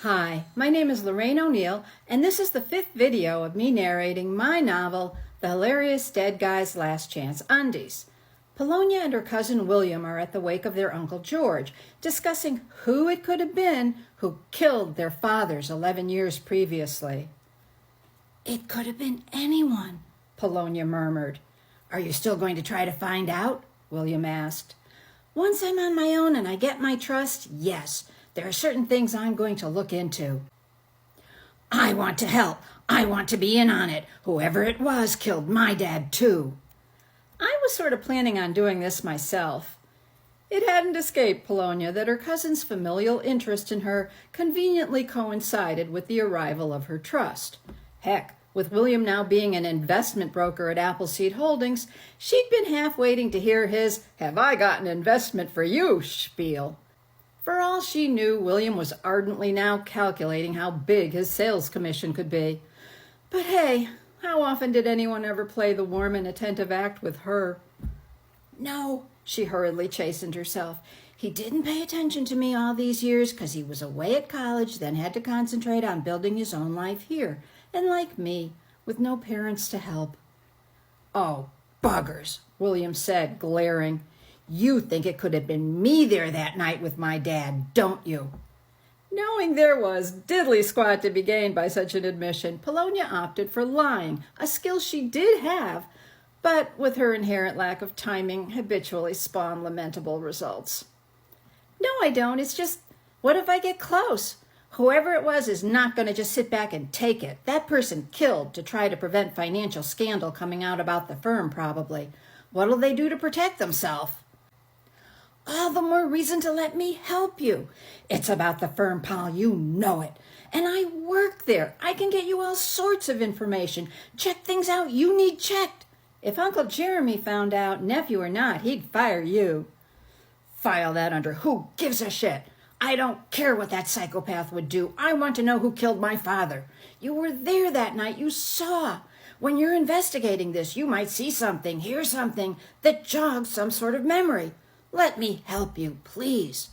Hi, my name is Lorraine O'Neill, and this is the 5th video of me narrating my novel, The Hilarious Dead Guy's Last Chance, Undies. Polonia and her cousin William are at the wake of their Uncle George, discussing who it could have been who killed their fathers 11 years previously. "It could have been anyone," Polonia murmured. "Are you still going to try to find out?" William asked. "Once I'm on my own and I get my trust, yes. There are certain things I'm going to look into." "I want to help. I want to be in on it. Whoever it was killed my dad, too." I was sort of planning on doing this myself. It hadn't escaped Polonia that her cousin's familial interest in her conveniently coincided with the arrival of her trust. Heck, with William now being an investment broker at Appleseed Holdings, she'd been half waiting to hear his "have I got an investment for you" spiel. For all she knew, William was ardently now calculating how big his sales commission could be. But hey, how often did anyone ever play the warm and attentive act with her? "No," she hurriedly chastened herself. "He didn't pay attention to me all these years because he was away at college, then had to concentrate on building his own life here. And like me, with no parents to help." "Oh, buggers," William said, glaring. "You think it could have been me there that night with my dad, don't you?" Knowing there was diddly squat to be gained by such an admission, Polonia opted for lying, a skill she did have, but with her inherent lack of timing habitually spawned lamentable results. "No, I don't. It's just, what if I get close? Whoever it was is not going to just sit back and take it. That person killed to try to prevent financial scandal coming out about the firm, probably. What'll they do to protect themselves?" "All the more reason to let me help you. It's about the firm, pal. You know it. And I work there. I can get you all sorts of information. Check things out you need checked. If Uncle Jeremy found out, nephew or not, he'd fire you." "File that under who gives a shit. I don't care what that psychopath would do. I want to know who killed my father. You were there that night. You saw. When you're investigating this, you might see something, hear something that jogs some sort of memory. Let me help you, please."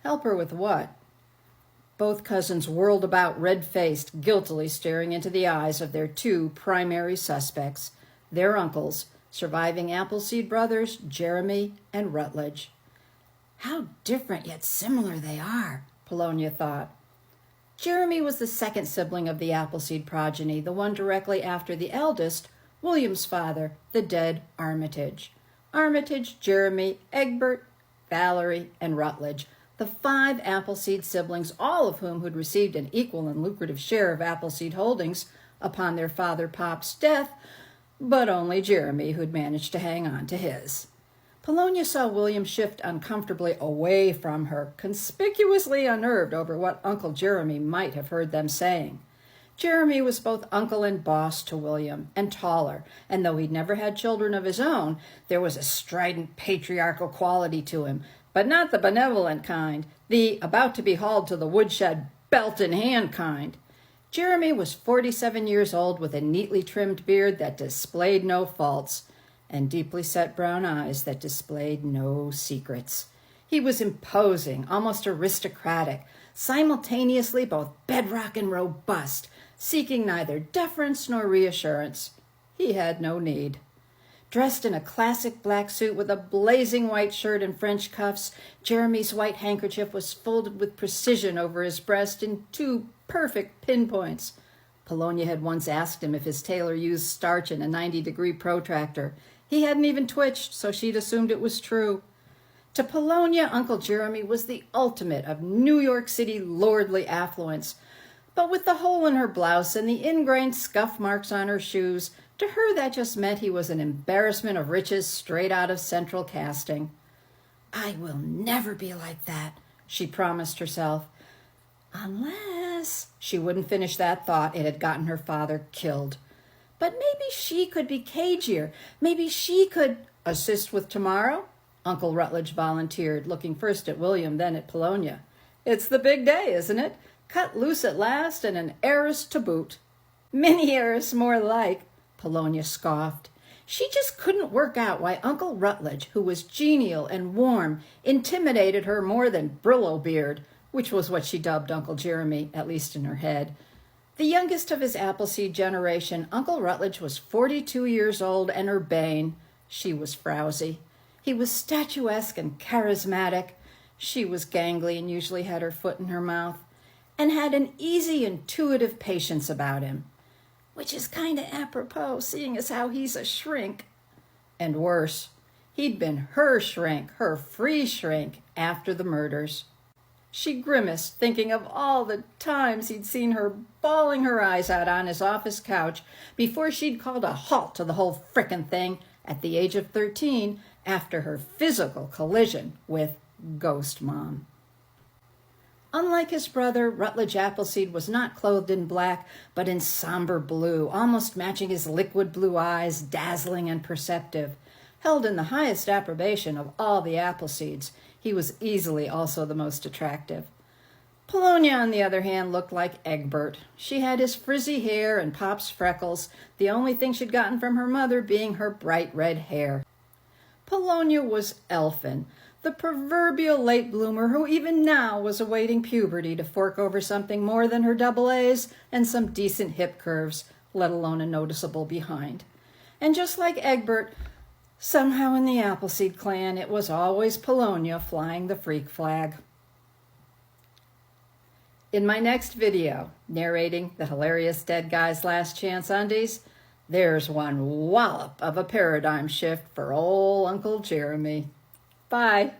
Help her with what? Both cousins whirled about, red-faced, guiltily staring into the eyes of their two primary suspects, their uncles, surviving Appleseed brothers, Jeremy and Rutledge. How different yet similar they are, Polonia thought. Jeremy was the second sibling of the Appleseed progeny, the one directly after the eldest, William's father, the dead Armitage. Armitage, Jeremy, Egbert, Valerie, and Rutledge, the 5 Appleseed siblings, all of whom had received an equal and lucrative share of Appleseed Holdings upon their father Pop's death, but only Jeremy who'd managed to hang on to his. Polonia saw William shift uncomfortably away from her, conspicuously unnerved over what Uncle Jeremy might have heard them saying. Jeremy was both uncle and boss to William, and taller, and though he'd never had children of his own, there was a strident patriarchal quality to him, but not the benevolent kind, the about to be hauled to the woodshed belt in hand kind. Jeremy was 47 years old with a neatly trimmed beard that displayed no faults, and deeply set brown eyes that displayed no secrets. He was imposing, almost aristocratic, simultaneously both bedrock and robust, seeking neither deference nor reassurance. He had no need. Dressed in a classic black suit with a blazing white shirt and French cuffs, Jeremy's white handkerchief was folded with precision over his breast in 2 perfect pinpoints. Polonia had once asked him if his tailor used starch and a 90-degree protractor. He hadn't even twitched, so she'd assumed it was true. To Polonia, Uncle Jeremy was the ultimate of New York City lordly affluence. But with the hole in her blouse and the ingrained scuff marks on her shoes, to her that just meant he was an embarrassment of riches straight out of central casting. "I will never be like that," she promised herself. Unless she wouldn't finish that thought. It had gotten her father killed. But maybe she could be cagier. Maybe she could assist with tomorrow. Uncle Rutledge volunteered, looking first at William, then at Polonia. "It's the big day, isn't it? Cut loose at last, and an heiress to boot." "Mini heiress, more like," Polonia scoffed. She just couldn't work out why Uncle Rutledge, who was genial and warm, intimidated her more than Brillo Beard. which was what she dubbed Uncle Jeremy, at least in her head. The youngest of his Appleseed generation, Uncle Rutledge was 42 years old and urbane. She was frowsy. He was statuesque and charismatic. She was gangly and usually had her foot in her mouth, and had an easy, intuitive patience about him, which is kind of apropos, seeing as how he's a shrink. And worse, he'd been her shrink, her free shrink, after the murders. She grimaced, thinking of all the times he'd seen her bawling her eyes out on his office couch before she'd called a halt to the whole frickin' thing at the age of 13 after her physical collision with Ghost Mom. Unlike his brother, Rutledge Appleseed was not clothed in black, but in somber blue, almost matching his liquid blue eyes, dazzling and perceptive. Held in the highest approbation of all the Appleseeds, he was easily also the most attractive. Polonia, on the other hand, looked like Egbert. She had his frizzy hair and Pop's freckles, the only thing she'd gotten from her mother being her bright red hair. Polonia was elfin, the proverbial late bloomer who even now was awaiting puberty to fork over something more than her double A's and some decent hip curves, let alone a noticeable behind. And just like Egbert, somehow in the Appleseed clan, it was always Polonia flying the freak flag. In my next video, narrating the hilarious Dead Guy's Last Chance Undies, there's one wallop of a paradigm shift for old Uncle Jeremy. Bye.